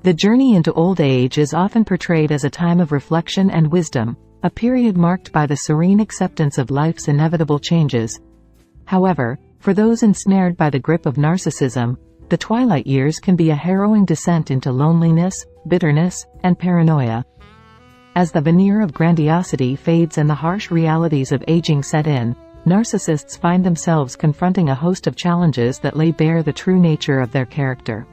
The journey into old age is often portrayed as a time of reflection and wisdom, a period marked by the serene acceptance of life's inevitable changes. However, for those ensnared by the grip of narcissism, the twilight years can be a harrowing descent into loneliness, bitterness, and paranoia. As the veneer of grandiosity fades and the harsh realities of aging set in, narcissists find themselves confronting a host of challenges that lay bare the true nature of their character.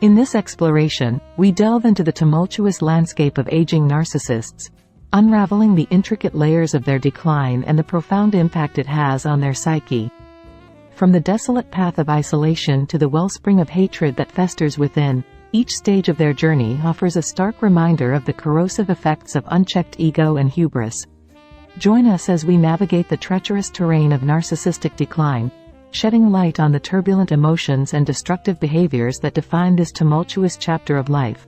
In this exploration, we delve into the tumultuous landscape of aging narcissists, unraveling the intricate layers of their decline and the profound impact it has on their psyche. From the desolate path of isolation to the wellspring of hatred that festers within, each stage of their journey offers a stark reminder of the corrosive effects of unchecked ego and hubris. Join us as we navigate the treacherous terrain of narcissistic decline, shedding light on the turbulent emotions and destructive behaviors that define this tumultuous chapter of life.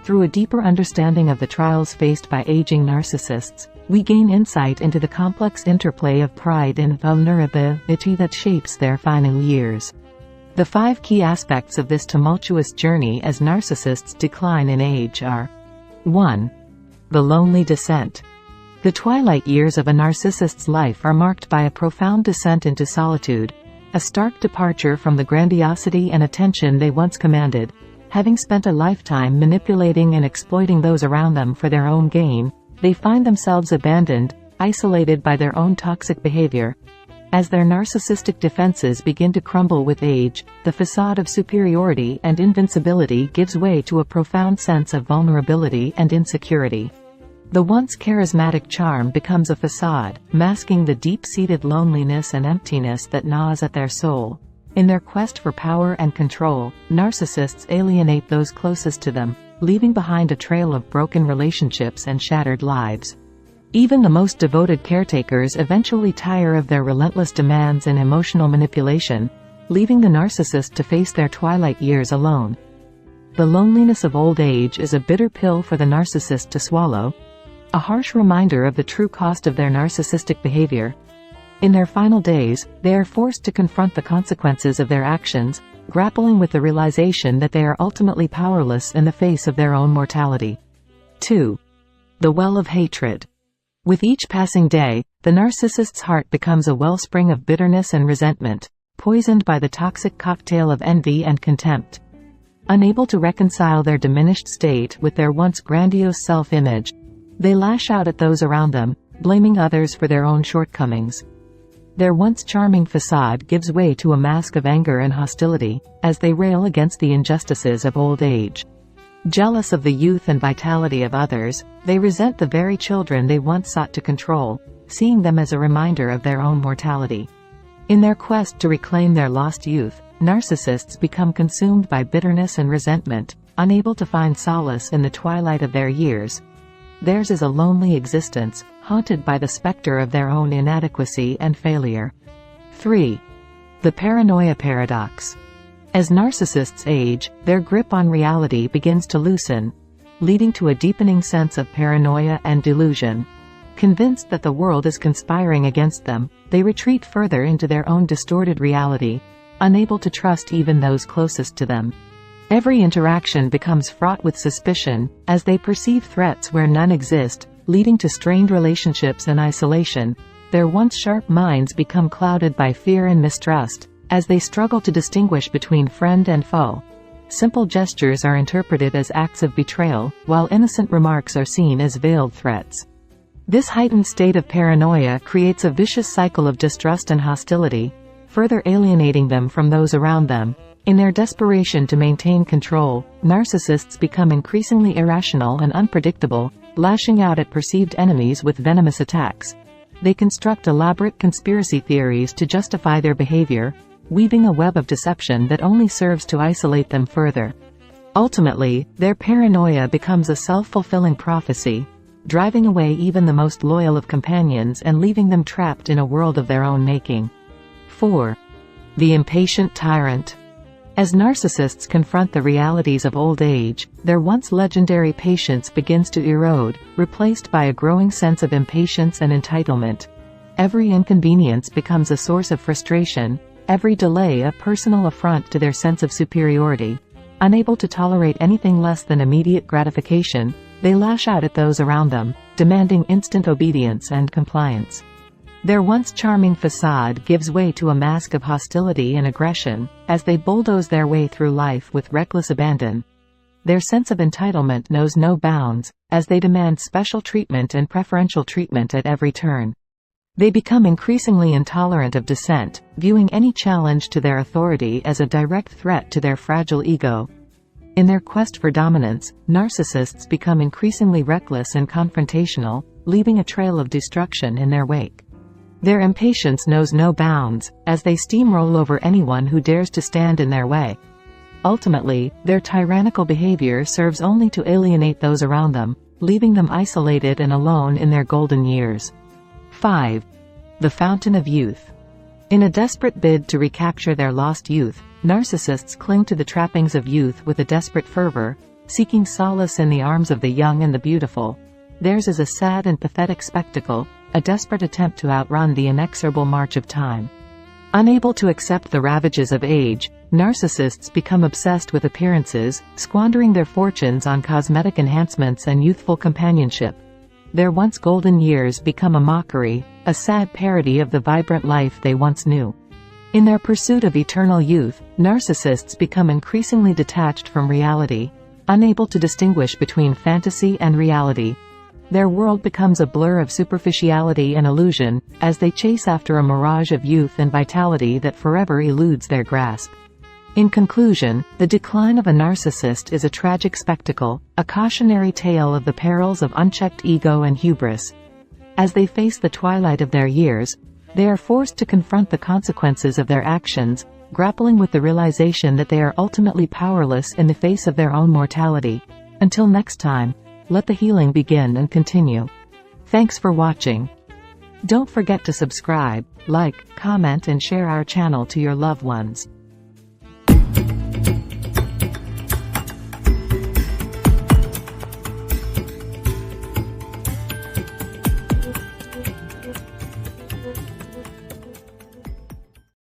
Through a deeper understanding of the trials faced by aging narcissists, we gain insight into the complex interplay of pride and vulnerability that shapes their final years. The 5 key aspects of this tumultuous journey as narcissists decline in age are: 1. The lonely descent. The twilight years of a narcissist's life are marked by a profound descent into solitude, a stark departure from the grandiosity and attention they once commanded. Having spent a lifetime manipulating and exploiting those around them for their own gain, they find themselves abandoned, isolated by their own toxic behavior. As their narcissistic defenses begin to crumble with age, the facade of superiority and invincibility gives way to a profound sense of vulnerability and insecurity. The once charismatic charm becomes a facade, masking the deep-seated loneliness and emptiness that gnaws at their soul. In their quest for power and control, narcissists alienate those closest to them, leaving behind a trail of broken relationships and shattered lives. Even the most devoted caretakers eventually tire of their relentless demands and emotional manipulation, leaving the narcissist to face their twilight years alone. The loneliness of old age is a bitter pill for the narcissist to swallow, a harsh reminder of the true cost of their narcissistic behavior. In their final days, they are forced to confront the consequences of their actions, grappling with the realization that they are ultimately powerless in the face of their own mortality. 2. The well of hatred. With each passing day, the narcissist's heart becomes a wellspring of bitterness and resentment, poisoned by the toxic cocktail of envy and contempt. Unable to reconcile their diminished state with their once grandiose self-image, they lash out at those around them, blaming others for their own shortcomings. Their once charming facade gives way to a mask of anger and hostility, as they rail against the injustices of old age. Jealous of the youth and vitality of others, they resent the very children they once sought to control, seeing them as a reminder of their own mortality. In their quest to reclaim their lost youth, narcissists become consumed by bitterness and resentment, unable to find solace in the twilight of their years. Theirs is a lonely existence, haunted by the specter of their own inadequacy and failure. 3. The paranoia paradox. As narcissists age, their grip on reality begins to loosen, leading to a deepening sense of paranoia and delusion. Convinced that the world is conspiring against them, they retreat further into their own distorted reality, unable to trust even those closest to them. Every interaction becomes fraught with suspicion, as they perceive threats where none exist, leading to strained relationships and isolation. Their once sharp minds become clouded by fear and mistrust, as they struggle to distinguish between friend and foe. Simple gestures are interpreted as acts of betrayal, while innocent remarks are seen as veiled threats. This heightened state of paranoia creates a vicious cycle of distrust and hostility, further alienating them from those around them. In their desperation to maintain control, narcissists become increasingly irrational and unpredictable, lashing out at perceived enemies with venomous attacks. They construct elaborate conspiracy theories to justify their behavior, weaving a web of deception that only serves to isolate them further. Ultimately, their paranoia becomes a self-fulfilling prophecy, driving away even the most loyal of companions and leaving them trapped in a world of their own making. 4. The impatient tyrant. As narcissists confront the realities of old age, their once legendary patience begins to erode, replaced by a growing sense of impatience and entitlement. Every inconvenience becomes a source of frustration, every delay a personal affront to their sense of superiority. Unable to tolerate anything less than immediate gratification, they lash out at those around them, demanding instant obedience and compliance. Their once charming facade gives way to a mask of hostility and aggression, as they bulldoze their way through life with reckless abandon. Their sense of entitlement knows no bounds, as they demand special treatment and preferential treatment at every turn. They become increasingly intolerant of dissent, viewing any challenge to their authority as a direct threat to their fragile ego. In their quest for dominance, narcissists become increasingly reckless and confrontational, leaving a trail of destruction in their wake. Their impatience knows no bounds, as they steamroll over anyone who dares to stand in their way. Ultimately, their tyrannical behavior serves only to alienate those around them, leaving them isolated and alone in their golden years. 5. The fountain of youth. In a desperate bid to recapture their lost youth, narcissists cling to the trappings of youth with a desperate fervor, seeking solace in the arms of the young and the beautiful. Theirs is a sad and pathetic spectacle, a desperate attempt to outrun the inexorable march of time. Unable to accept the ravages of age, narcissists become obsessed with appearances, squandering their fortunes on cosmetic enhancements and youthful companionship. Their once golden years become a mockery, a sad parody of the vibrant life they once knew. In their pursuit of eternal youth, narcissists become increasingly detached from reality, unable to distinguish between fantasy and reality. Their world becomes a blur of superficiality and illusion, as they chase after a mirage of youth and vitality that forever eludes their grasp. In conclusion, the decline of a narcissist is a tragic spectacle, a cautionary tale of the perils of unchecked ego and hubris. As they face the twilight of their years, they are forced to confront the consequences of their actions, grappling with the realization that they are ultimately powerless in the face of their own mortality. Until next time, let the healing begin and continue. Thanks for watching. Don't forget to subscribe, like, comment and share our channel to your loved ones.